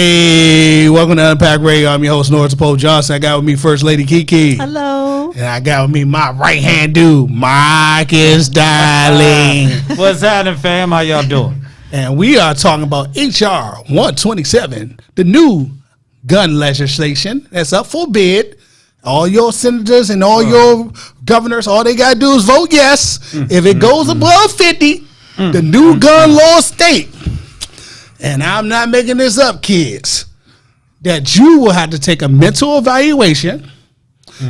Hey, welcome to Unpack Radio. I'm your host, Norris Johnson. I got with me First Lady Kiki. Hello. And I got with me my right-hand dude, Marcus Darling. What's happening, fam? How y'all doing? And we are talking about H.R. 127, the new gun legislation that's up for bid. All your senators and all your governors, all they got to do is vote yes. If it goes above 50, the new gun law state, and I'm not making this up, kids, that you will have to take a mental evaluation.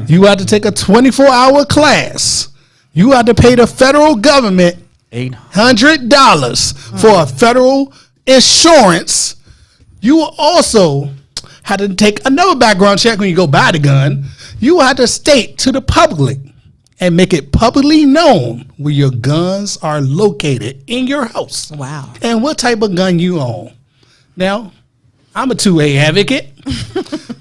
You have to take a 24-hour class. You have to pay the federal government $800 for a federal insurance. You will also have to take another background check when you go buy the gun. You will have to state to the public and make it publicly known where your guns are located in your house. Wow. And what type of gun you own. Now, I'm a 2A advocate.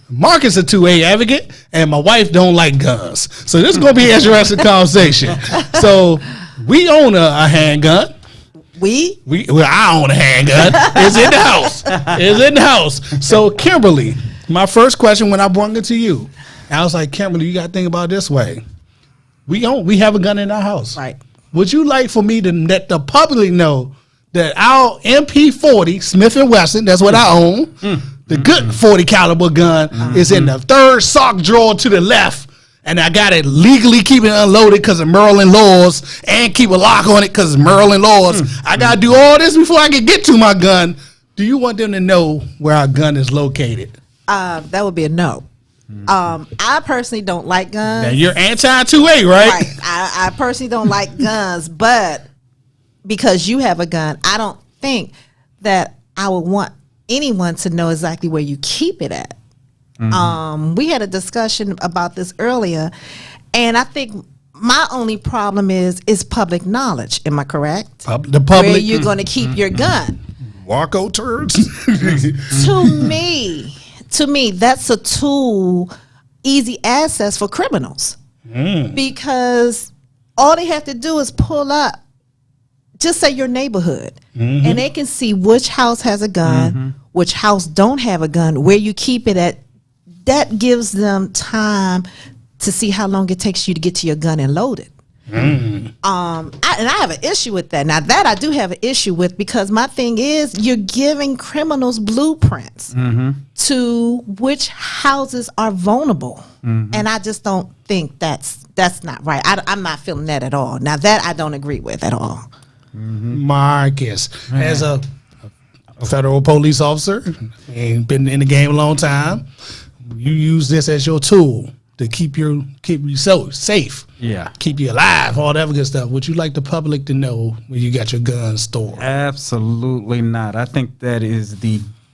Marcus a 2A advocate. And my wife don't like guns. So this is going to be an interesting conversation. So we own a handgun. Well, I own a handgun. It's in the house. It's in the house. So Kimberly, my first question when I brought it to you, I was like, Kimberly, you got to think about it this way. We have a gun in our house. Right. Would you like for me to let the public know that our MP40 Smith & Wesson, that's what I own, the good 40 caliber gun is in the third sock drawer to the left, and I got it legally keep it unloaded because of Merlin Laws and keep a lock on it because of Merlin Laws. I got to do all this before I can get to my gun. Do you want them to know where our gun is located? That would be a no. I personally don't like guns. Now you're anti-2A, right? Right. I personally don't like guns, but because you have a gun, I don't think that I would want anyone to know exactly where you keep it at. We had a discussion about this earlier, and I think my only problem is public knowledge. Am I correct? The public. Where you're going to keep your gun. Warco turds. To me, that's a tool, easy access for criminals. Because all they have to do is pull up, just say your neighborhood, and they can see which house has a gun, which house don't have a gun, where you keep it at. That gives them time to see how long it takes you to get to your gun and load it. And I have an issue with that. Now that I do have an issue with, because my thing is you're giving criminals blueprints to which houses are vulnerable, and I just don't think that's not right. I'm not feeling that at all. Now that I don't agree with at all. Marcus, as a federal police officer, ain't been in the game a long time. You use this as your tool to keep you so safe. Yeah. Keep you alive, all that good stuff. Would you like the public to know where you got your gun stored? Absolutely not. I think that is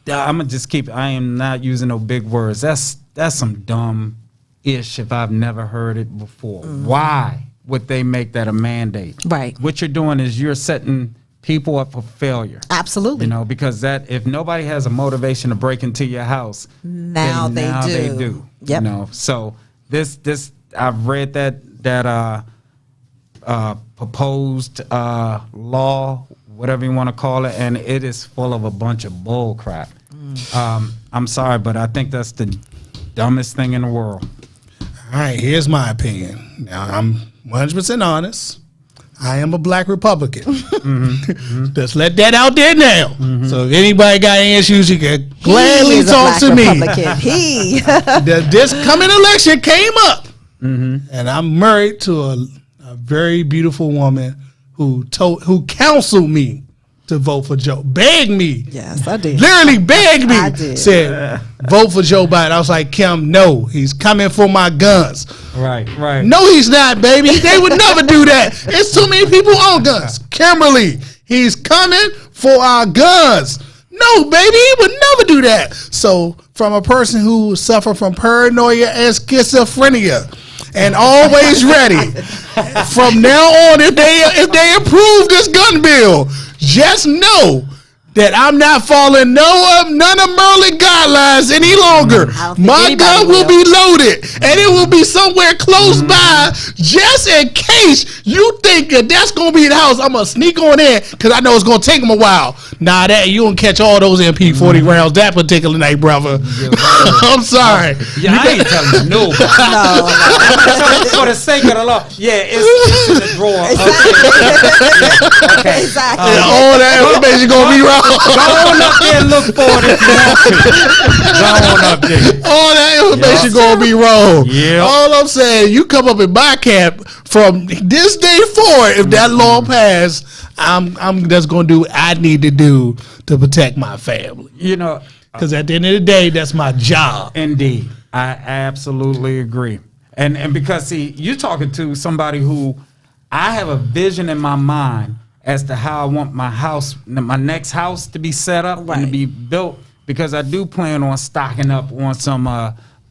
I'm going to just I am not using no big words. That's some dumb-ish if I've never heard it before. Why would they make that a mandate? Right. What you're doing is you're setting people up for failure. Absolutely. Because if nobody has a motivation to break into your house, now they do. Yep. So this I've read that proposed law, whatever you want to call it, and it is full of a bunch of bull crap. I'm sorry, but I think that's the dumbest thing in the world. All right, here's my opinion. Now, I'm 100% honest. I am a black Republican. Just let that out there now. So if anybody got any issues, you can gladly talk to me. This coming election came up, and I'm married to a very beautiful woman who counseled me to vote for Joe. Begged me. Yes, I did. Literally begged me. I did. Said, vote for Joe Biden. I was like, Kim, no, he's coming for my guns. Right. No, he's not, baby. They would never do that. It's too many people on guns. Kimberly, he's coming for our guns. No, baby, he would never do that. So from a person who suffered from paranoia and schizophrenia and always ready, from now on, if they approve this gun bill, just know that I'm not following none of Merlin guidelines any longer. My gun will be loaded, and it will be somewhere close by, just in case you think that that's gonna be the house. I'm gonna sneak on in because I know it's gonna take them a while. Nah, that you don't catch all those MP40 rounds that particular night, brother. I'm sorry. Yeah, I ain't telling you no. For the sake of the law, yeah, it's in the drawer. Okay. Exactly. All that information gonna be wrong. Go on up there and look for it if you want to. Go on up there. All that information gonna be wrong. Yeah. All I'm saying, you come up in my camp from this day forward. If that law passed, I'm just gonna do what I need to do to protect my family. You know, Because at the end of the day, that's my job. indeed, I absolutely agree. And because see, you're talking to somebody who I have a vision in my mind as to how I want my house, my next house to be set up and to Right. be built, because I do plan on stocking up on some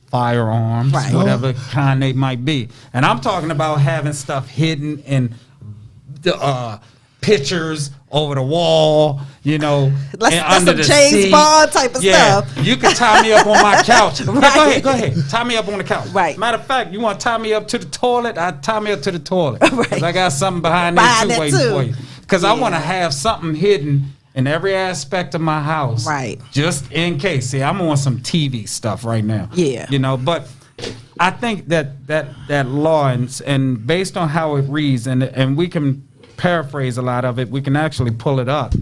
firearms, Right. whatever kind they might be. And I'm talking about having stuff hidden in the pictures over the wall, you know, That's and under some the James seat. Bond type of stuff. You can tie me up on my couch. Right. Go ahead. Tie me up on the couch. Right. Matter of fact, you want to tie me up to the toilet? I tie me up to the toilet. Right. 'Cause I got something behind Behind there that too waiting too. for you. Because I Yeah. want to have something hidden in every aspect of my house. Right. Just in case. See, I'm on some TV stuff right now. Yeah. You know, but I think that law and based on how it reads, and we can paraphrase a lot of it, we can actually pull it up.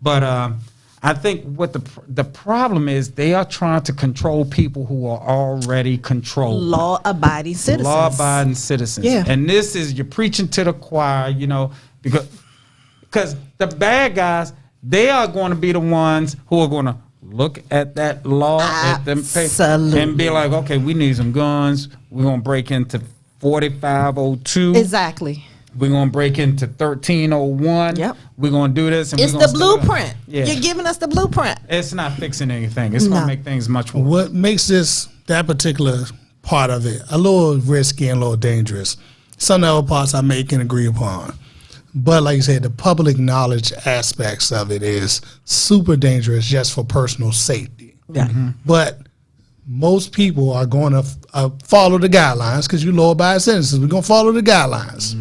But I think what the problem is, they are trying to control people who are already controlled. Law-abiding citizens. Law-abiding citizens. Yeah. And this is, you're preaching to the choir, you know, because the bad guys, they are going to be the ones who are going to look at that law at them Absolutely. and be like, okay, we need some guns. We're going to break into 4502. Exactly. We're going to break into 1301. Yep. We're going to do this. And It's we're the gonna still- blueprint. Yeah. You're giving us the blueprint. It's not fixing anything. It's going No. to make things much worse. What makes that particular part of it a little risky and a little dangerous? Some of the other parts I can agree upon. But like you said, the public knowledge aspects of it is super dangerous just for personal safety. Yeah. But most people are going to follow the guidelines because you law-abiding citizens. We're going to follow the guidelines.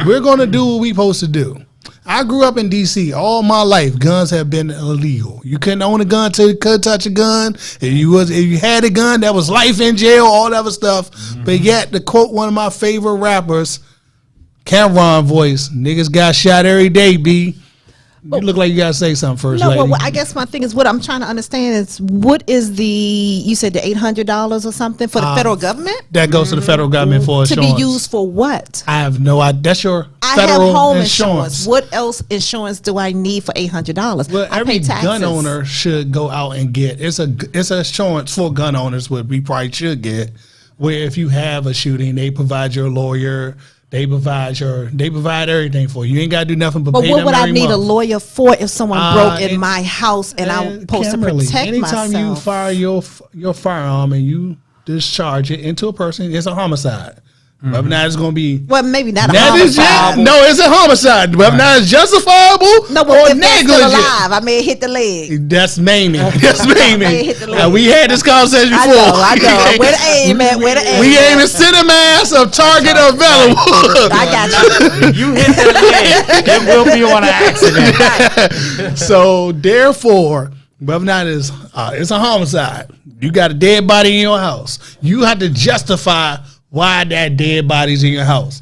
We're going to do what we're supposed to do. I grew up in D.C. all my life. Guns have been illegal. You couldn't own a gun till you could touch a gun. If you had a gun, that was life in jail, all that other stuff. But yet, to quote one of my favorite rappers, Cameron voice, niggas got shot every day, B. You look like you got to say something first, No, lady. well, I guess my thing is what I'm trying to understand is what is you said the $800 or something for the federal government? That goes to the federal government for To insurance. be used for what? I have no idea. That's your I federal have home insurance. What else insurance do I need for $800? Well, I every pay taxes. gun owner should go out and get. It's a insurance for gun owners. What we probably should get, where if you have a shooting, they provide your lawyer. They provide everything for you. You ain't got to do nothing but But pay what them would I every need a month. lawyer for if someone broke in it- my house and I'm supposed to Kimberly, protect anytime you myself? fire your firearm and you discharge it into a person, it's a homicide. Whether or not it's going to be Well, maybe not a that is homicide. no, it's a homicide. Whether or not it's justifiable No, but or if they're still negligent. alive, I may hit the leg. That's maiming. That's They maiming. hit the leg. We had this conversation I before. know. Where the aim at? Where the aim We at? aim at center mass of target available. I got you. If you hit that leg, it will be on an accident. So therefore, whether or not it's a homicide, you got a dead body in your house. You have to justify why that dead body's in your house.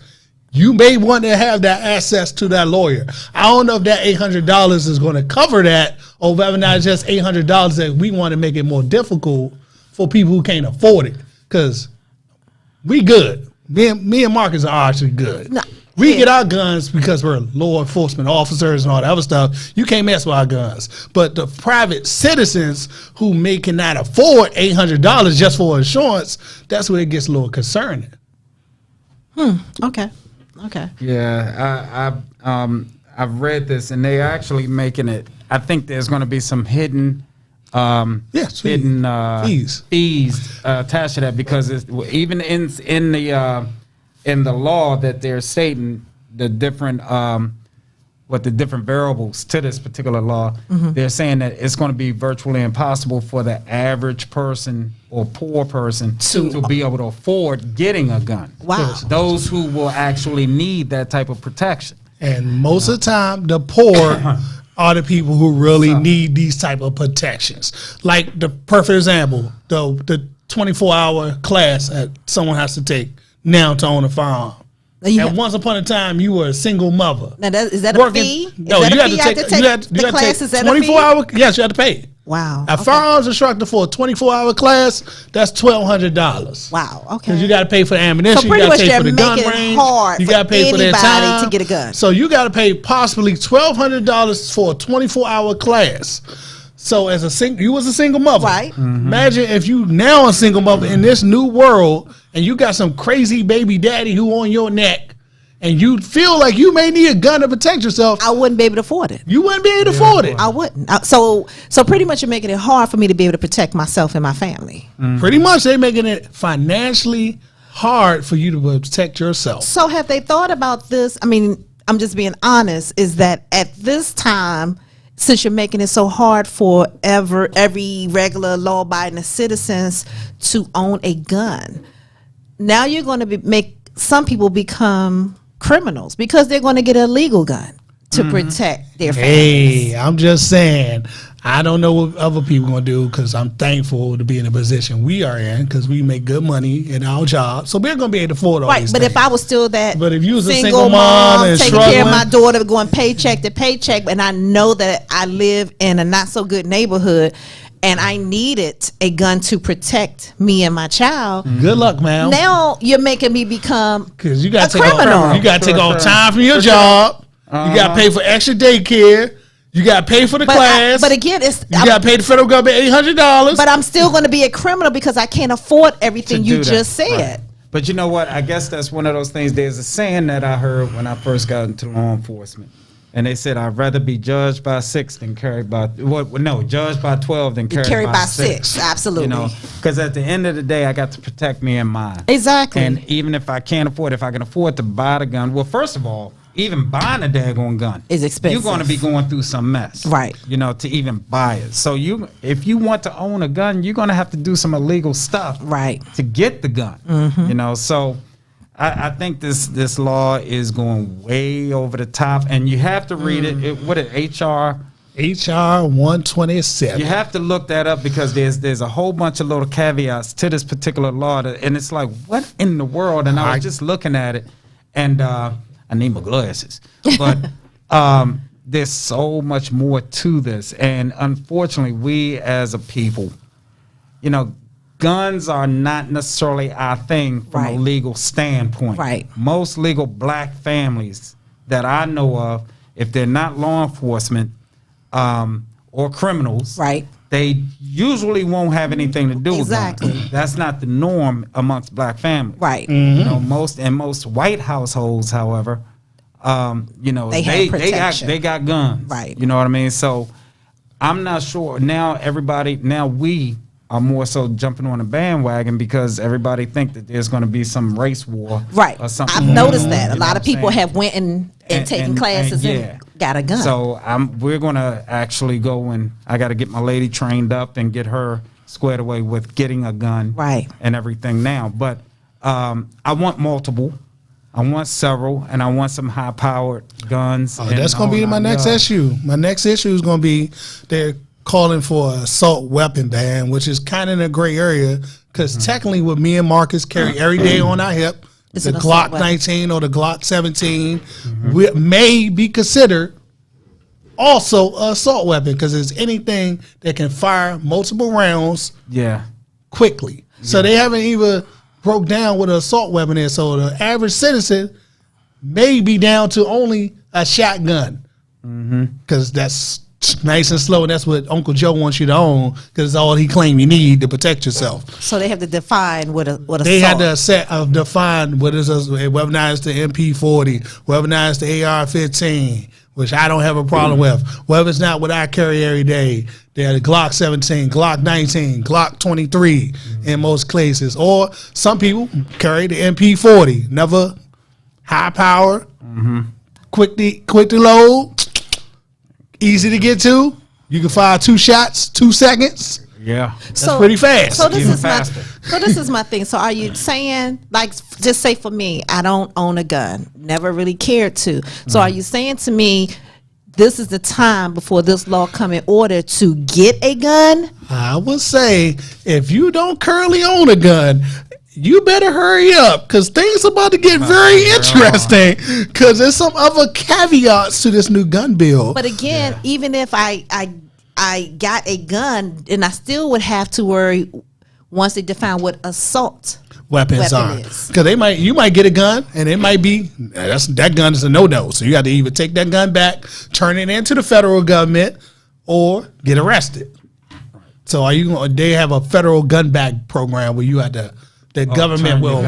You may want to have that access to that lawyer. I don't know if that $800 is going to cover that, or whether or not it's just $800 that we want to make it more difficult for people who can't afford it. Because we good. Me and Marcus are actually good. No, We yeah. get our guns because we're law enforcement officers and all that other stuff. You can't mess with our guns. But the private citizens who cannot afford $800 just for insurance, that's where it gets a little concerning. Okay. Yeah, I've read this, and they're actually making it. I think there's going to be some hidden fees attached to that, because it's, even in the law that they're stating the different what the different variables to this particular law, they're saying that it's going to be virtually impossible for the average person or poor person to be able to afford getting a gun. Wow. Those who will actually need that type of protection. And most of the time, the poor are the people who really need these type of protections. Like the perfect example, the 24-hour class that someone has to take now to own a firearm. And once upon a time, you were a single mother. Now, is that a fee? No, you had to take the class. Is that 24-hour? Yes, you had to pay. Wow. A firearms instructor for a 24-hour class, that's $1,200. Wow. Okay. Because you got to pay for the ammunition, So pretty you got much to pay for the they're gun making it range, hard you for got to pay for their anybody time to get a gun. So you got to pay possibly $1,200 for a 24-hour class. So as you was a single mother, right? Imagine if you now a single mother in this new world, and you got some crazy baby daddy who on your neck. And you feel like you may need a gun to protect yourself. I wouldn't be able to afford it. You wouldn't be able to afford it. I wouldn't. So pretty much you're making it hard for me to be able to protect myself and my family. Pretty much they're making it financially hard for you to protect yourself. So have they thought about this? I mean, I'm just being honest, is that at this time, since you're making it so hard for every regular law-abiding citizens to own a gun, now you're going to make some people become criminals because they're going to get a legal gun to protect their families. Hey, I'm just saying, I don't know what other people going to do because I'm thankful to be in the position we are in because we make good money in our job. So we're going to be able to afford all these But things. if I was still that But if you was a single mom and taking care of struggling, my daughter, going paycheck to paycheck, and I know that I live in a not so good neighborhood, and I needed a gun to protect me and my child. Good luck, man. Now you're making me become Because you got a to take criminal. all, you got to take all time from your job. You got to pay for extra daycare. You got to pay for the class. But again, you got to pay the federal government $800. But I'm still going to be a criminal because I can't afford everything you just said. Right. But you know what? I guess that's one of those things. There's a saying that I heard when I first got into law enforcement. And they said, I'd rather be judged by 6 than carried by, judged by 12 than carried by 6. Absolutely. You know, because at the end of the day, I got to protect me and mine. Exactly. And even if I can't afford, if I can afford to buy the gun, well, first of all, even buying a daggone gun is expensive. You're going to be going through some mess. Right. You know, to even buy it. So if you want to own a gun, you're going to have to do some illegal stuff. Right. To get the gun. You know, so I think this law is going way over the top, and you have to read it. What is HR 127. You have to look that up because there's a whole bunch of little caveats to this particular law, and it's like, what in the world? And I was just looking at it, and I need my glasses, but there's so much more to this, and unfortunately, we as a people, you know, guns are not necessarily our thing from a legal standpoint. Right. Most legal black families that I know of, if they're not law enforcement or criminals, they usually won't have anything to do with guns. That's not the norm amongst black families. Right. You know, most white households, however, you know, they got guns. Right. You know what I mean? So I'm not sure. Now we are more so jumping on a bandwagon because everybody think that there's going to be some race war, or something. I've noticed that a lot of people have went and taken classes and got a gun. So we're going to actually go, and I got to get my lady trained up and get her squared away with getting a gun, and everything now. But I want multiple. I want several, and I want some high-powered guns. Oh, that's going to be my next issue. My next issue is going to be they're calling for an assault weapon ban, which is kind of in a gray area because technically what me and Marcus carry every day on our hip, the Glock 19 or the Glock 17, may be considered also an assault weapon because it's anything that can fire multiple rounds quickly. So they haven't even broke down what an assault weapon is. So the average citizen may be down to only a shotgun because that's nice and slow, and that's what Uncle Joe wants you to own because it's all he claimed you need to protect yourself. So they have to define what they had to define what is whether it's the MP40, whether it's the AR-15, which I don't have a problem with. Whether it's not what I carry every day, they're the Glock 17, Glock 19, Glock 23 in most cases, or some people carry the MP40, never high power, quick to load. easy to get to. You can fire 2 shots, 2 seconds. Yeah. That's pretty fast. So this Even is faster. this is my thing. So are you saying, like, just say for me, I don't own a gun, never really cared to. So are you saying to me, this is the time before this law come in order to get a gun? I would say if you don't currently own a gun, you better hurry up because things are about to get very interesting because there's some other caveats to this new gun bill. But again, even if I got a gun, and I still would have to worry once they define what assault weapons weapon are is. because you might get a gun and it might be that gun is a no-no, so you got to either take that gun back, turn it into the federal government, or get arrested. So they have a federal gun back program where you have to, the government will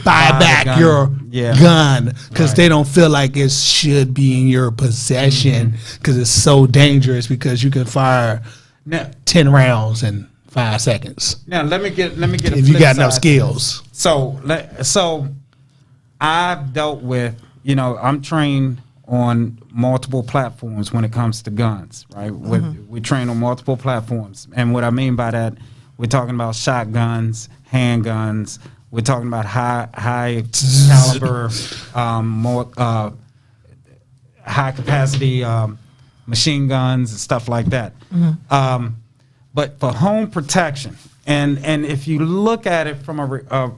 buy back your gun because they don't feel like it should be in your possession because it's so dangerous because you can fire 10 rounds in 5 seconds. Now let me get if you got enough skills. So I've dealt with, I'm trained on multiple platforms when it comes to guns, right? We train on multiple platforms, and what I mean by that, we're talking about shotguns, handguns. We're talking about high caliber, more high capacity machine guns and stuff like that. But for home protection, and if you look at it from a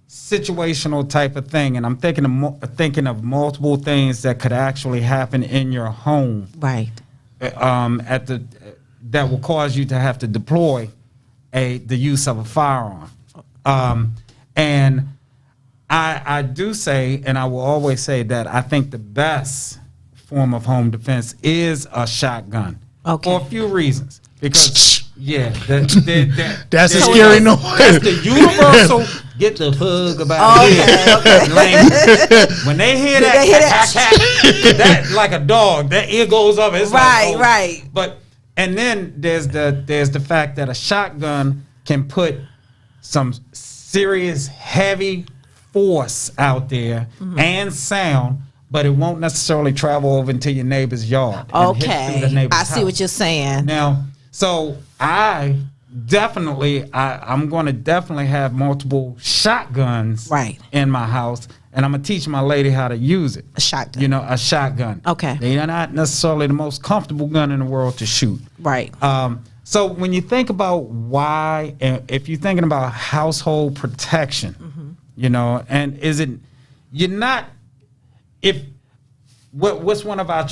situational type of thing, and I'm thinking of multiple things that could actually happen in your home, right? That will cause you to have to deploy the use of a firearm. And I do say, and I will always say that I think the best form of home defense is a shotgun. Okay. For a few reasons. Because that's a scary noise. That's the universal get the hug about it. Language. When they hear that, that like a dog, that ear goes up. It's right. But and then there's the fact that a shotgun can put some serious heavy force out there and sound, but it won't necessarily travel over into your neighbor's yard. Okay, I see house. what you're saying. Now, so I'm going to definitely have multiple shotguns in my house, and I'm going to teach my lady how to use it. A shotgun. A shotgun. Okay. They are not necessarily the most comfortable gun in the world to shoot. Right. So when you think about why, and if you're thinking about household protection, and is it, you're not, what's one of our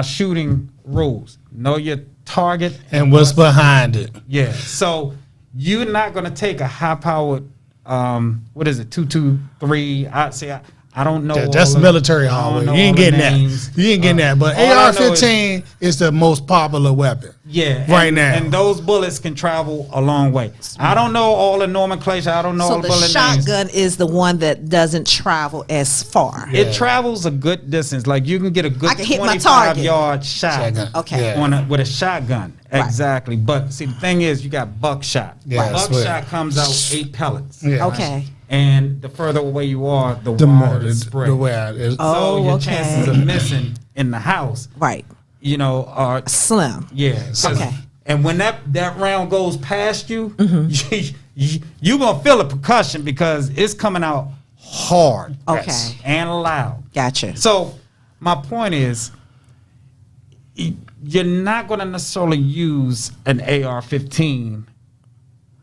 shooting rules? Know your target and what's behind it. Yeah. So you're not going to take a high-powered, 223. I don't know. That's military hardware. You ain't getting that. You ain't getting that. But AR-15 is the most popular weapon. Yeah. Right now. And those bullets can travel a long way. I don't know all the nomenclature. I don't know all the bullet names. So the shotgun is the one that doesn't travel as far. Yeah. It travels a good distance. Like you can get a good 25-yard shot with a shotgun. Right. Exactly. But see, the thing is, you got buckshot. Yeah, buckshot comes out 8 pellets. Yeah. Okay. And the further away you are, the wider the spread. So your chances of missing in the house, are slim. Yeah. Okay. And when that round goes past you, you're gonna feel a percussion because it's coming out hard. Okay. And loud. Gotcha. So my point is, you're not gonna necessarily use an AR-15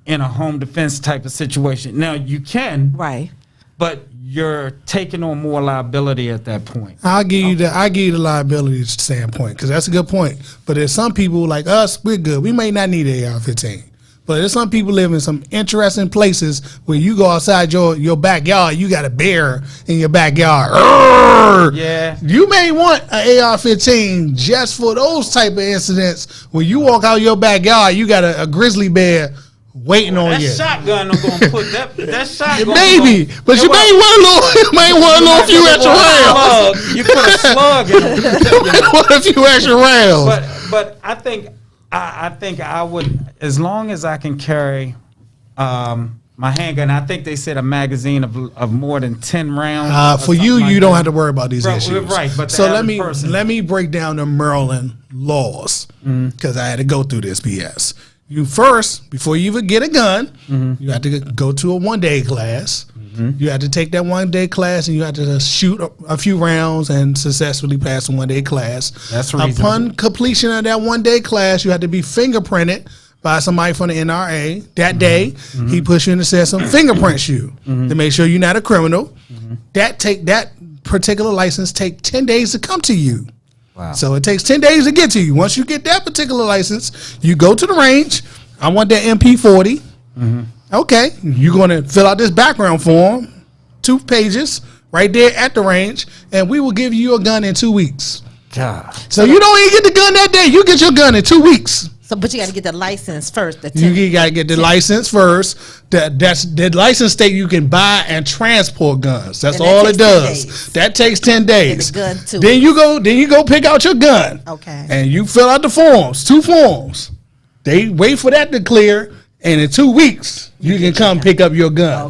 in a home defense type of situation. Now you can, but you're taking on more liability at that point. I'll give you the liability standpoint because that's a good point. But there's some people like us, we're good. We may not need an AR-15. But there's some people live in some interesting places where you go outside your backyard, you got a bear in your backyard. Yeah. You may want an AR-15 just for those type of incidents where you walk out your backyard, you got a grizzly bear waiting on you. That shotgun I'm gonna put that shotgun. Maybe, but you may want a little few extra rounds. You put a slug in it. You may want a few extra rounds. But I think I would, as long as I can carry my handgun. I think they said a magazine of more than 10 rounds. For you, you don't have to worry about these issues. Right, but so let me break down the Merlin laws because I had to go through this BS. You first, before you even get a gun, you have to go to a 1-day class. You have to take that 1-day class and you have to shoot a few rounds and successfully pass the 1-day class. That's reasonable. Upon completion of that 1-day class, you have to be fingerprinted by somebody from the NRA that day. He puts you in the system, fingerprints you to make sure you're not a criminal. That particular license take 10 days to come to you. Wow. So it takes 10 days to get to you. Once you get that particular license, you go to the range. I want that MP40. Okay, you're going to fill out this background form, 2 pages, right there at the range, and we will give you a gun in 2 weeks. God. So you don't even get the gun that day. You get your gun in 2 weeks. So, but you got to get the license first. You got to get the license first. That's the license state you can buy and transport guns. That's all it does. That takes 10 days. And the gun too. Then you go pick out your gun. Okay. And you fill out the forms, 2 forms. They wait for that to clear, and in 2 weeks you can come pick up your gun.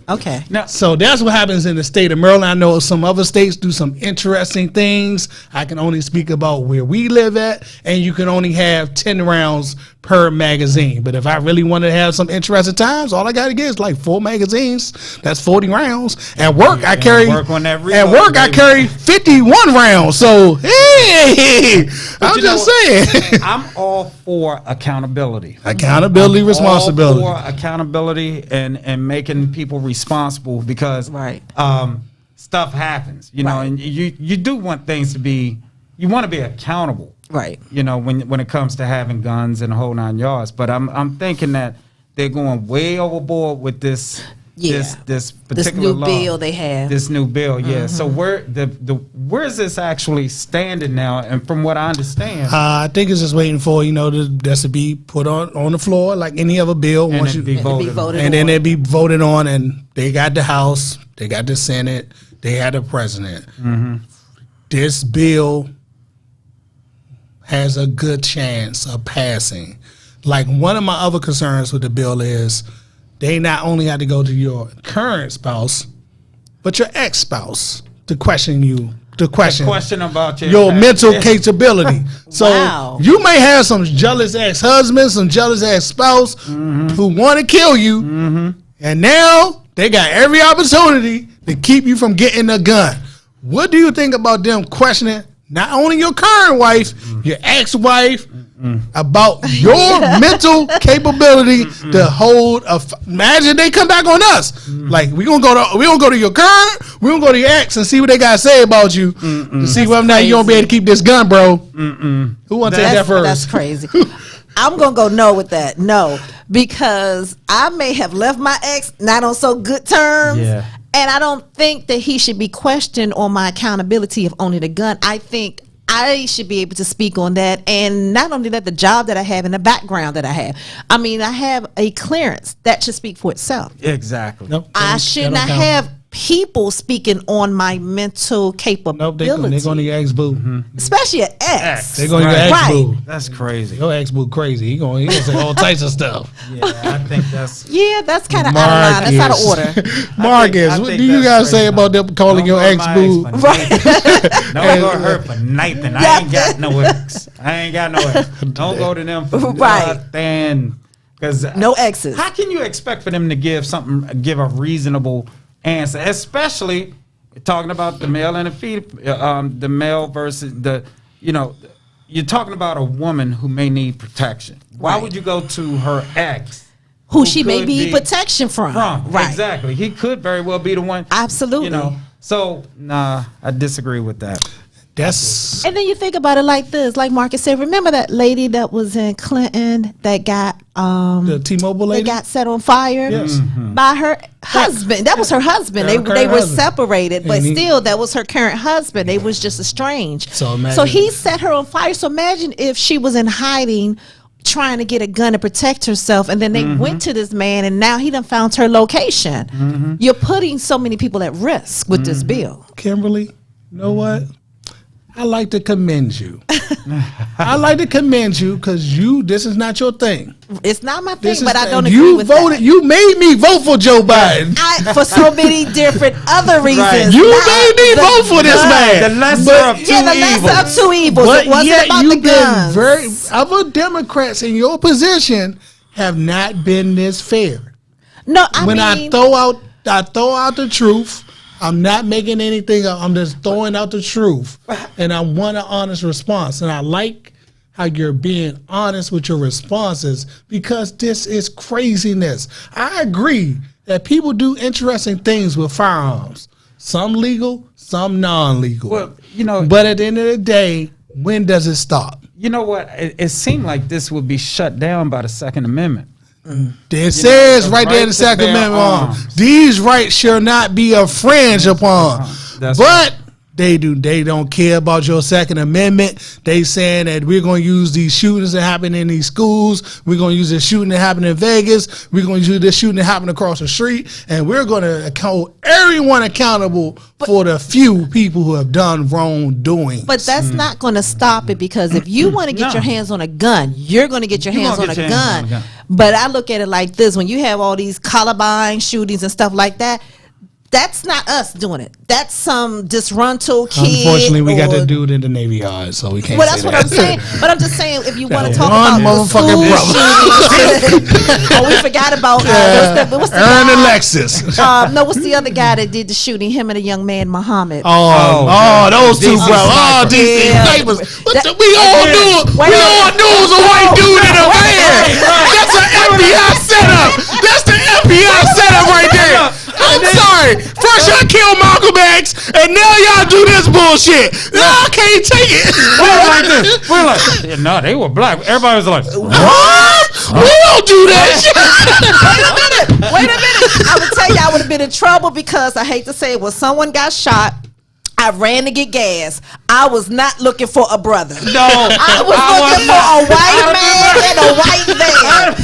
Okay. Now, So that's what happens in the state of Maryland. I know some other states do some interesting things. I can only speak about where we live at, and you can only have 10 rounds per magazine. But if I really want to have some interesting times, all I got to get is like 4 magazines. That's 40 rounds. At work, I carry 51 rounds. So hey, I'm just saying. I'm all for accountability. Accountability, responsibility. All for accountability and making people responsible because stuff happens, you know, and you do want things to be, you want to be accountable, right? You know, when it comes to having guns and the whole 9 yards. But I'm thinking that they're going way overboard with this. This particular new bill they have. This new bill, So where's this actually standing now? And from what I understand, I think it's just waiting for that's to be put on the floor like any other bill. and Once it be voted on. and then it be voted on, and they got the House, they got the Senate, they had the president. This bill has a good chance of passing. Like one of my other concerns with the bill is they not only have to go to your current spouse, but your ex-spouse to question you. The question about your mental capability. So Wow. you may have some jealous ex-husband, some jealous ex-spouse who want to kill you, and now they got every opportunity to keep you from getting a gun. What do you think about them questioning not only your current wife, your ex-wife, about your mental capability to hold imagine they come back on us. Like we gonna go to your current, we gonna go to your ex and see what they gotta say about you to see whether or not you gonna be able to keep this gun, bro. Who wants to take that first? That's crazy. I'm gonna go no with that. No, because I may have left my ex not on so good terms. Yeah. And I don't think that he should be questioned on my accountability of owning a gun. I think I should be able to speak on that. And not only that, the job that I have and the background that I have. I mean, I have a clearance that should speak for itself. Exactly. Nope, I should not have people speaking on my mental capability. Nope, they're going to your ex-boo. Especially an ex. They're going to your ex-boo. That's crazy. Your ex-boo crazy. He gonna say all types of stuff. Yeah, I think that's. Yeah, that's kind of out of line. That's out of order. Marcus, I what think do you guys that's say crazy. about them calling your ex-boo? Right. Don't go to her for nothing. I ain't got no ex. Don't go to them for nothing. Because No exes. How can you expect for them to give a reasonable answer, especially talking about the male and the male versus you're talking about a woman who may need protection. Why would you go to her ex? Who she may be protection from. Right. Exactly. He could very well be the one. Absolutely. So, nah, I disagree with that. That's And then you think about it like this, like Marcus said, remember that lady that was in Clinton that got the T-Mobile lady? they got set on fire Yes. by her husband. That was her husband. Her They current were husband. separated, but And he- still that was her current husband. They was just estranged. So imagine- So he set her on fire. So imagine if she was in hiding trying to get a gun to protect herself, and then they went to this man and now he done found her location. You're putting so many people at risk with this bill. Kimberly, you know what? I like to commend you. I like to commend you because this is not your thing. It's not my thing, This is but I the- don't agree you with voted. that. You made me vote for Joe Biden. For so many different other reasons. You not made me the vote for this gun. man. The lesser But- of two Yeah, the lesser of two evils. But It wasn't yet about the you've been guns. very other Democrats in your position have not been this fair. No, I throw out the truth. I'm not making anything up. I'm just throwing out the truth. And I want an honest response. And I like how you're being honest with your responses because this is craziness. I agree that people do interesting things with firearms. Some legal, some non-legal. Well, you know, but at the end of the day, when does it stop? you know what? It seemed like this would be shut down by the Second Amendment. It says the right there in right the to Second bear Amendment, arms. these rights shall not be infringed upon. That's But they don't care about your Second Amendment. They saying that we're going to use these shootings that happen in these schools. We're going to use this shooting that happened in Vegas. We're going to use this shooting that happened across the street. And we're going to hold everyone accountable for the few people who have done wrongdoing. But that's not going to stop it because if you want to get No. your hands on a gun, you're going to get your You hands gonna on get a your hands gun. on a gun. But I look at it like this: when you have all these Columbine shootings and stuff like that, that's not us doing it. That's some disgruntled kid. Unfortunately, we got or- to do it in the Navy Yard, so we can't Well, say that's what that. I'm saying. But I'm just saying, if you want to That talk one about the school motherfucking brother. shootings, oh, we forgot about what's the Earn guy? Alexis. No, what's the other guy that did the shooting? Him and a young man, Muhammad. Those two, DC bro. Oh, sniper. DC Yeah. snipers. That- We all knew it. Wait We a all minute. knew it was a white dude in a van. right. That's an FBI setup. That's the FBI setup right there. I'm sorry. First y'all killed Malcolm X, and now y'all do this bullshit. Y'all can't take it. We're like this. We're like, yeah, no, they were black. Everybody was like, What? We don't do that shit. Wait a minute. I would tell you I would have been in trouble because I hate to say it, when someone got shot, I ran to get gas. I was not looking for a brother. no. I was looking for a white man in a white van.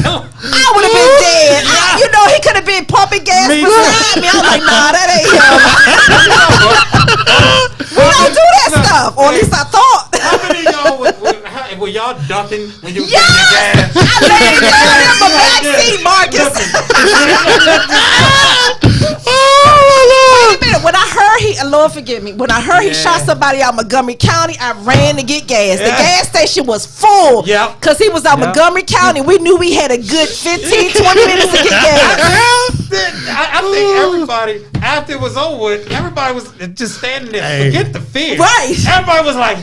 I would have been dead. You know, he could have been pumping gas Me beside me. I was like, nah, that ain't him. We don't do that stuff. Or at least I thought. How many of y'all were y'all ducking when you were Yes! getting your gas? I laid down in my backseat, Marcus. Wait a minute. When I heard Lord forgive me, when I heard he shot somebody out Montgomery County, I ran to get gas. The Yeah. gas station was full. Yep. Because he was out Yep. Montgomery County. We knew we had a good 15, 20 minutes to get gas. I think everybody, after it was over, everybody was just standing there. Hey. Forget the fear. Right. Everybody was like,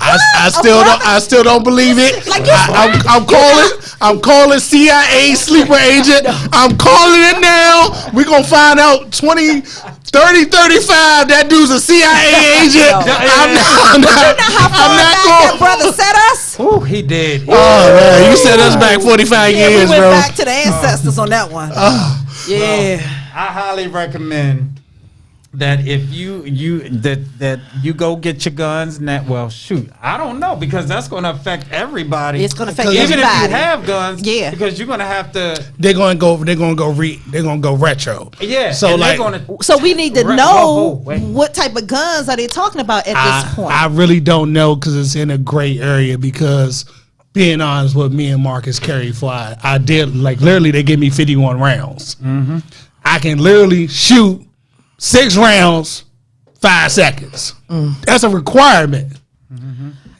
I still don't believe it. Like you're I'm calling CIA sleeper agent. I'm calling it now. We're gonna find out 20, 30, 35. That dude's a CIA agent. No. I'm You know how far back that not going. brother set us? oh, he did. Oh man, you set us back 45 Yeah, years, we went bro. back to the ancestors on that one. Yeah. I highly recommend that if that you go get your guns. Well, shoot, I don't know because that's going to affect everybody. It's gonna affect even if everybody. you have guns. Yeah. because you're going to have to. They're gonna go retro. Yeah. So and like, they're gonna, So we need to Whoa, know wait. what type of guns are they talking about at this point. I really don't know because it's in a gray area. Because being honest, what me and Marcus carry fly, I did like literally they give me 51 rounds. Mm-hmm. I can literally shoot 6 rounds, 5 seconds. That's a requirement.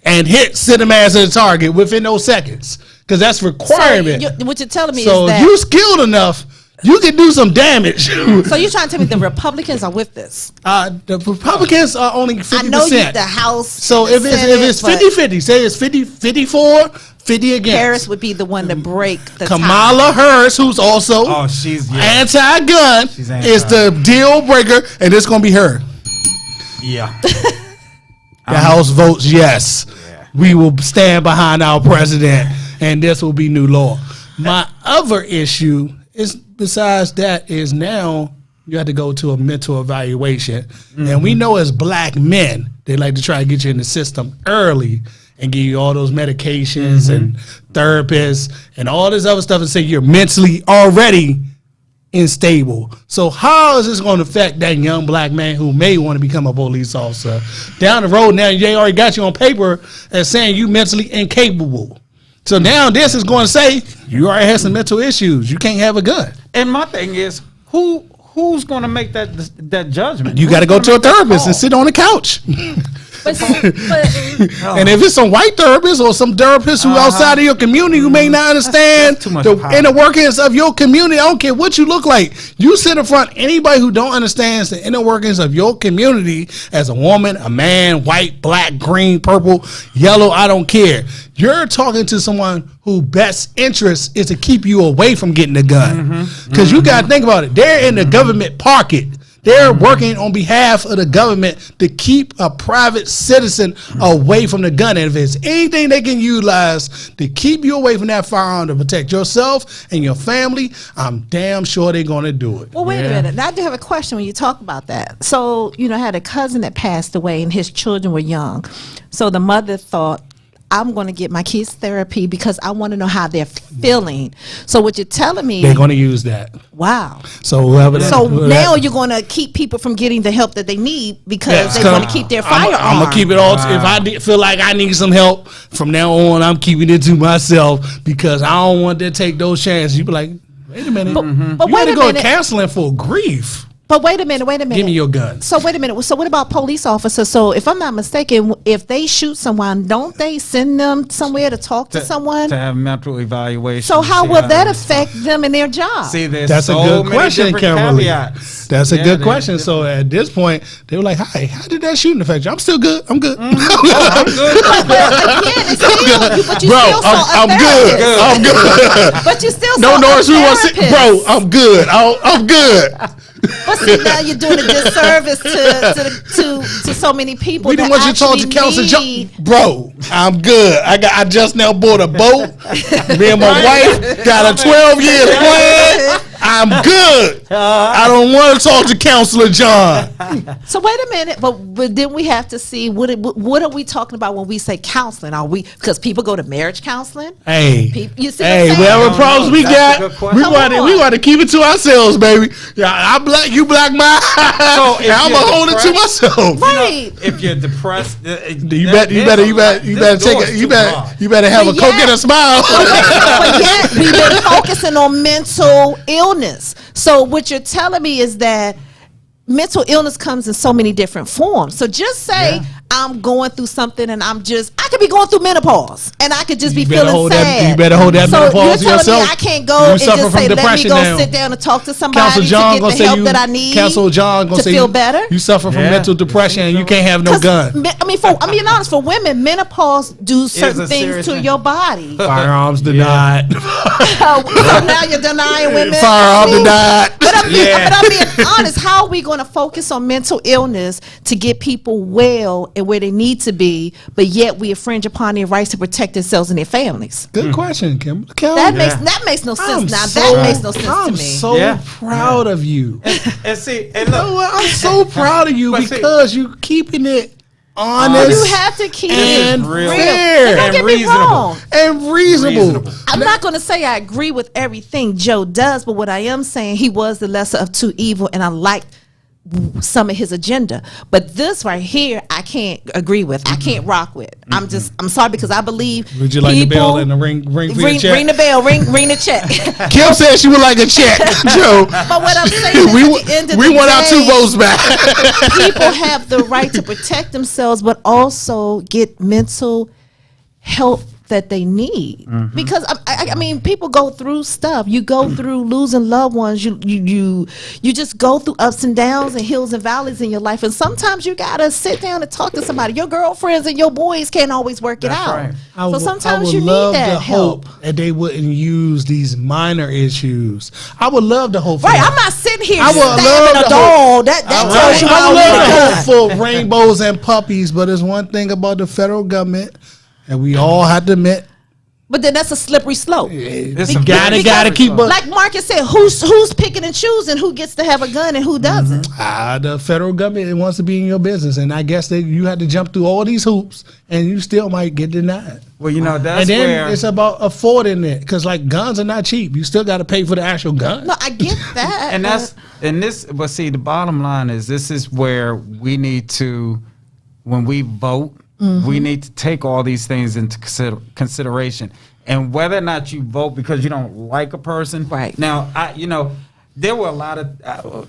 And send them as a target within those seconds because that's requirement. So what you're telling me So is if that. you skilled enough, you can do some damage. So you're trying to tell me the Republicans are with this? The Republicans are only 50%. I know you the House. So the if it's Senate, 50-50, say it's 54, 50 against. Harris would be the one to break the tie. Kamala Harris, who's also she's anti-gun, She's anti. is the deal breaker, and it's going to be her. yeah. The House votes yes. We will stand behind our president, and this will be new law. My other issue is, besides that, is now you have to go to a mental evaluation. And we know as black men, they like to try to get you in the system early and give you all those medications and therapists and all this other stuff and say you're mentally already unstable. So how is this going to affect that young black man who may want to become a police officer down the road? Now they already got you on paper as saying you mentally incapable. So now this is going to say you already have some mental issues. You can't have a gun. And my thing is, who's going to make that judgment? You got to go to a therapist and sit on the couch. But And if it's some white therapist or some therapist who outside of your community who may not understand that's too much the power. inner workings of your community, I don't care what you look like. You sit in front of anybody who don't understand the inner workings of your community as a woman, a man, white, black, green, purple, yellow, I don't care. You're talking to someone whose best interest is to keep you away from getting a gun. Because you got to think about it. They're in the government pocket. They're working on behalf of the government to keep a private citizen away from the gun. And if there's anything they can utilize to keep you away from that firearm to protect yourself and your family, I'm damn sure they're going to do it. Well, wait a minute. I do have a question when you talk about that. So, I had a cousin that passed away and his children were young. So the mother thought, I'm going to get my kids therapy because I want to know how they're feeling. So what you're telling me, They're going to use that. wow. So whoever that, So whoever now that- you're going to keep people from getting the help that they need because Yes, they want to keep their firearm. I'm gonna keep it all. If I feel like I need some help from now on, I'm keeping it to myself because I don't want to take those chances. You be like, wait a minute, But you wait got to a go to minute. counseling for grief. But wait a minute. Give me your gun. So wait a minute. So what about police officers? So if I'm not mistaken, if they shoot someone, don't they send them somewhere to talk to someone? to have mental evaluation. So how See will that they- affect them in their job? See, there's That's so a good many question, different Kimberly. caveats. That's a Yeah, good there's question. different- So at this point, they were like, "Hi, how did that shooting affect you?" I'm still good. I'm good. I'm good. Well, again, it's still, but you Bro, still saw a I'm good. therapist. I'm good. But you still No, saw Norris, a we want to see. therapist. Bro, I'm good. I'm good. But see, now you're doing a disservice to so many people. We didn't that want you to talk to actually Council need- Bro, I'm good. I just now bought a boat. Me and my wife got a 12-year plan. I'm good. I don't want to talk to Counselor John. So wait a minute, but then we have to see what are we talking about when we say counseling? Are we because people go to marriage counseling? Hey, You see what I'm saying? whatever problems we That's a got, good question. we want to keep it to ourselves, baby. Yeah, I'm black, you black, mine. So if I'm you're gonna hold it to depressed- myself. Right. If you're depressed, You better have a But coke yet- and a smile. But yet we've been focusing on mental illness. So what you're telling me is that mental illness comes in so many different forms. So just say I'm going through something and I could be going through menopause and I could just be You better feeling hold that- sad. you better hold that so menopause you're telling yourself. me I can't go You and suffer just from say, let me depression go now. sit down and talk to somebody Council to John get gonna the say help you. that I need Council John gonna to say feel you, better. You suffer from Yeah. mental depression and you can't have no 'Cause gun. I'm being honest, for women, menopause do certain a things serious to thing. your body. Firearms denied. So now you're denying women. Firearm denied. But I'm being honest. How are we going to focus on mental illness to get people well and where they need to be, but yet we infringe upon their rights to protect themselves and their families? Good question, Kim. That makes no sense. That makes no sense to I'm me. so Yeah. proud of you. and see, and You know look, what? I'm so proud of you But see- because you keeping it you honest have to keep and it real. fair Don't and get me reasonable. wrong. and reasonable. I'm not going to say I agree with everything Joe does, but what I am saying, he was the lesser of two evil, and I liked some of his agenda. But this right here, I can't agree with. I can't rock with. I'm sorry because I believe. Would you like the people- bell and the ring for your Ring check? the bell, ring the check. Kim said she would like a check, Joe. But what I'm saying is, we at the end of we the want our day, 2 votes back. people have the right to protect themselves, but also get mental help that they need. Because I mean, people go through stuff. You go through losing loved ones. You just go through ups and downs and hills and valleys in your life. And sometimes you gotta sit down and talk to somebody. Your girlfriends and your boys can't always work it That's out. right. So sometimes you need love that to help. hope that they wouldn't use these minor issues. I would love to hope for Right, that. I'm not sitting here I would love stabbing a to doll. That tells you I how would love to we hope for rainbows and puppies, but there's one thing about the federal government, and we all have to admit, But then that's a slippery slope. It's You a very gotta keep slippery up. Like Marcus said, who's picking and choosing who gets to have a gun and who doesn't? The federal government wants to be in your business, and I guess you had to jump through all these hoops, and you still might get denied. Well, you know, that's And then where it's about affording it, because like guns are not cheap. You still got to pay for the actual gun. No, I get that. and that's and this. But see, the bottom line is this is where we need to, when we vote, we need to take all these things into consideration. And whether or not you vote because you don't like a person, Right. Now, there were a lot of.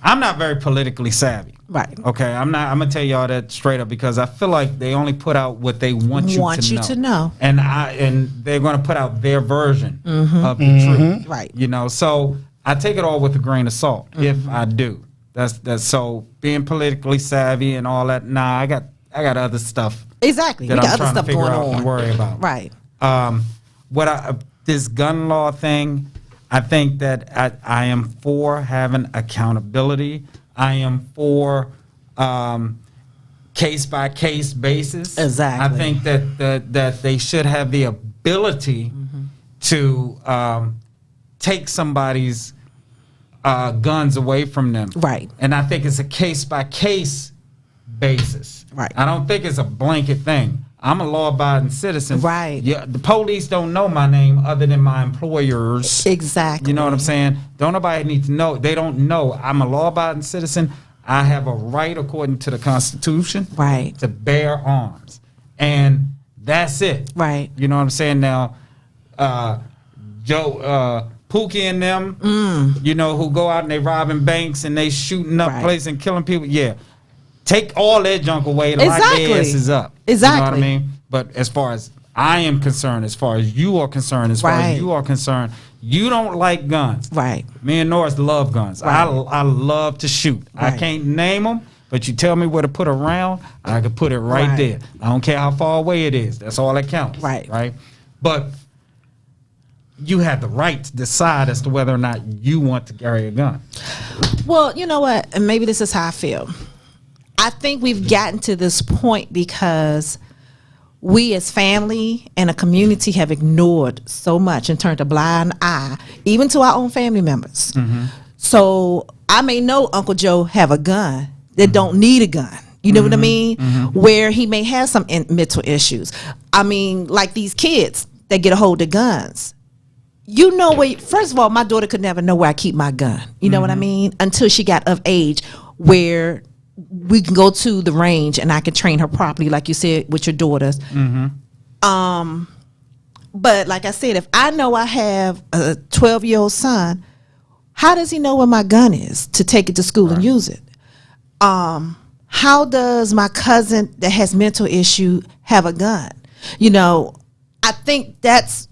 I'm not very politically savvy. Right. Okay. I'm not. I'm gonna tell y'all that straight up because I feel like they only put out what they want you to know. And they're gonna put out their version of the truth. Right. You know. So I take it all with a grain of salt if I do. That's so being politically savvy and all that. Nah, I got other stuff. Exactly. That We got I'm other trying stuff to figure going out on. and worry about. Right. This gun law thing, I think that I am for having accountability. I am for case by case basis. Exactly. I think that they should have the ability to take somebody's guns away from them. Right. And I think it's a case by case basis. Right. I don't think it's a blanket thing. I'm a law-abiding citizen. Right. Yeah. The police don't know my name other than my employers. Exactly. You know what I'm saying? Don't nobody need to know. They don't know. I'm a law-abiding citizen. I have a right, according to the Constitution, Right. to bear arms, and that's it. Right. You know what I'm saying? Now, Pookie and them, you know, who go out and they robbing banks and they shooting up Right. places and killing people. Yeah. Take all that junk away and lock Exactly. their asses up. Exactly. You know what I mean? But as far as I am concerned, as far as you are concerned, as far Right. as you are concerned, you don't like guns. Right. Me and Norris love guns. Right. I love to shoot. I Right. can't name them, but you tell me where to put a round, I can put it right Right. there. I don't care how far away it is. That's all that counts. Right. Right. But you have the right to decide as to whether or not you want to carry a gun. Well, you know what? And maybe this is how I feel. I think we've gotten to this point because we as family and a community have ignored so much and turned a blind eye, even to our own family members. So I may know Uncle Joe have a gun that don't need a gun. You know what I mean? Where he may have some mental issues. I mean, like these kids that get a hold of guns. You know where, first of all, my daughter could never know where I keep my gun. You know what I mean? Until she got of age where we can go to the range and I can train her properly, like you said, with your daughters. But like I said, if I know I have a 12-year-old son, how does he know where my gun is to take it to school and use it? How does my cousin that has mental issue have a gun? You know, I think that's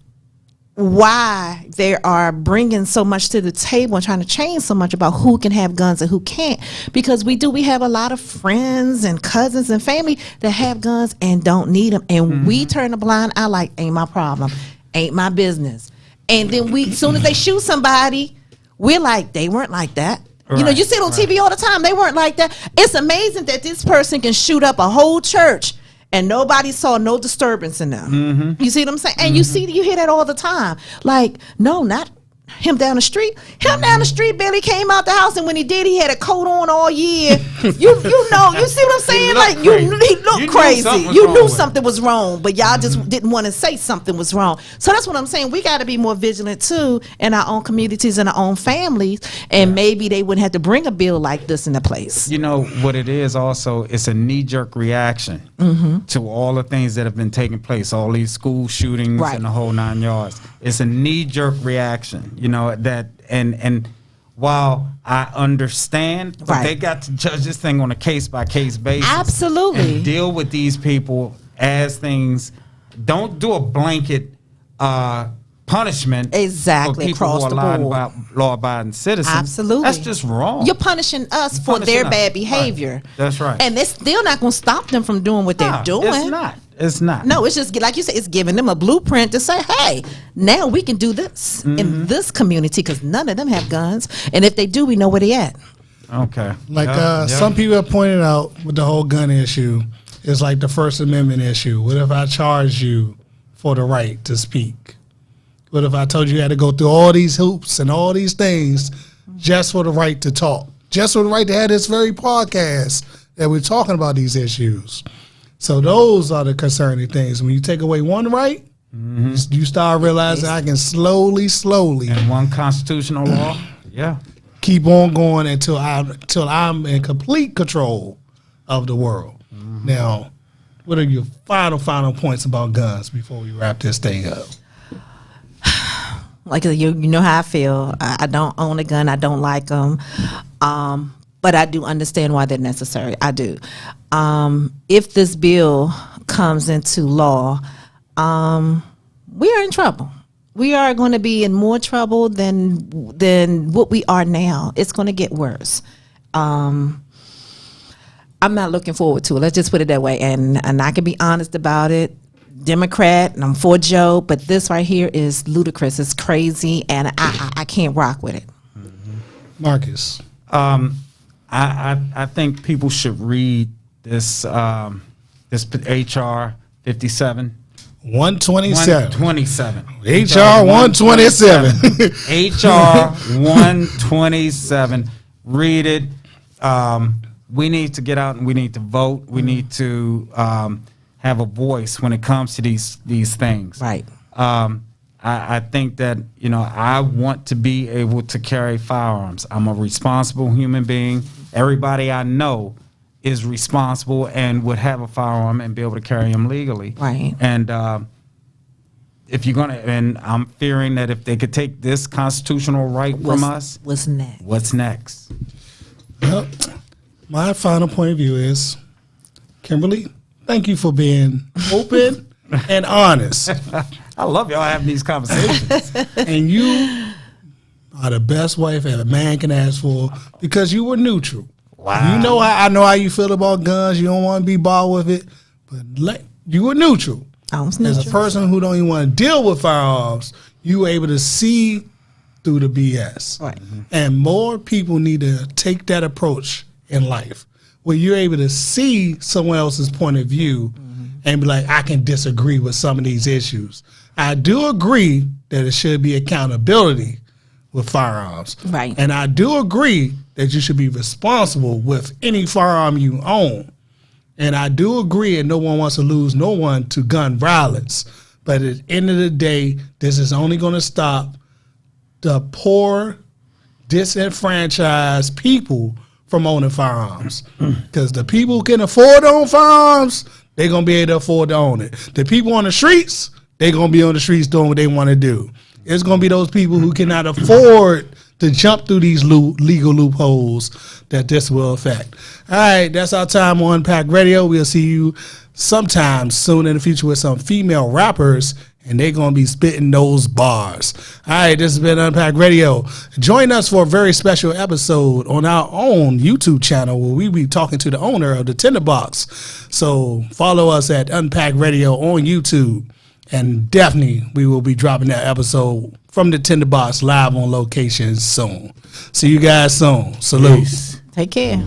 why they are bringing so much to the table and trying to change so much about who can have guns and who can't, because we have a lot of friends and cousins and family that have guns and don't need them, and we turn a blind eye like, ain't my problem, ain't my business. And then as soon as they shoot somebody, we're like, they weren't like that. You know, you see it on TV all the time. They weren't like that. It's amazing that this person can shoot up a whole church and nobody saw no disturbance in them. You see what I'm saying? And you hear that all the time. Like, no, not him down the street. Him down the street barely came out the house, and when he did, he had a coat on all year. You know, you see what I'm saying? Like, he looked crazy. You knew something was wrong, but y'all just didn't want to say something was wrong. So that's what I'm saying. We got to be more vigilant too in our own communities and our own families, and maybe they wouldn't have to bring a bill like this into place. You know what it is also? It's a knee-jerk reaction to all the things that have been taking place, all these school shootings and the whole 9 yards. It's a knee-jerk reaction, you know, that and while I understand, but they got to judge this thing on a case-by-case basis. Absolutely. And deal with these people as things. Don't do a blanket punishment exactly for people across who the are board. law-abiding citizens. Absolutely. That's just wrong. You're punishing us for their bad behavior. Right. That's right. And it's still not going to stop them from doing what they're doing. It's not. It's not. No, it's just, like you said, it's giving them a blueprint to say, hey, now we can do this in this community, because none of them have guns. And if they do, we know where they at. Okay. Like some people have pointed out with the whole gun issue, it's like the First Amendment issue. What if I charge you for the right to speak? What if I told you had to go through all these hoops and all these things just for the right to talk, just for the right to have this very podcast that we're talking about these issues? So those are the concerning things. When you take away one right, you start realizing I can slowly And one constitutional law, yeah, keep on going until I'm in complete control of the world. Now, what are your final points about guns before we wrap this thing up? Like you know how I feel. I don't own a gun. I don't like them, but I do understand why they're necessary. I do. If this bill comes into law, we are in trouble. We are going to be in more trouble than what we are now. It's going to get worse. I'm not looking forward to it. Let's just put it that way. And I can be honest about it. Democrat, and I'm for Joe, but this right here is ludicrous. It's crazy, and I can't rock with it. Marcus, I think people should read this this HR 57. 127. 127. HR 127. HR 127. Read it. We need to get out and we need to vote. We need to have a voice when it comes to these things. Right. I think that, I want to be able to carry firearms. I'm a responsible human being. Everybody I know is responsible and would have a firearm and be able to carry them legally. Right. And if you're and I'm fearing that if they could take this constitutional right from us, what's next? What's next? Well, my final point of view is, Kimberly, thank you for being open and honest. I love y'all having these conversations. And you are the best wife that a man can ask for because you were neutral. Wow. You know I know how you feel about guns. You don't want to be bothered with it, but you were neutral. I was neutral. As a person who don't even want to deal with firearms, you were able to see through the BS. Right. And more people need to take that approach in life, where you're able to see someone else's point of view and be like, I can disagree with some of these issues. I do agree that it should be accountability with firearms. Right. And I do agree that you should be responsible with any firearm you own. And I do agree, and no one wants to lose no one to gun violence. But at the end of the day, this is only going to stop the poor, disenfranchised people from owning firearms. Because the people who can afford to own firearms, they're going to be able to afford to own it. The people on the streets, they're going to be on the streets doing what they want to do. It's going to be those people who cannot afford to jump through these legal loopholes that this will affect. All right, that's our time on Unpack Radio. We'll see you sometime soon in the future with some female rappers, and they're going to be spitting those bars. All right, this has been Unpack Radio. Join us for a very special episode on our own YouTube channel where we'll be talking to the owner of the Tinderbox. So follow us at Unpack Radio on YouTube. And definitely, we will be dropping that episode from the Tinderbox live on location soon. See you guys soon. Salute. Peace. Take care.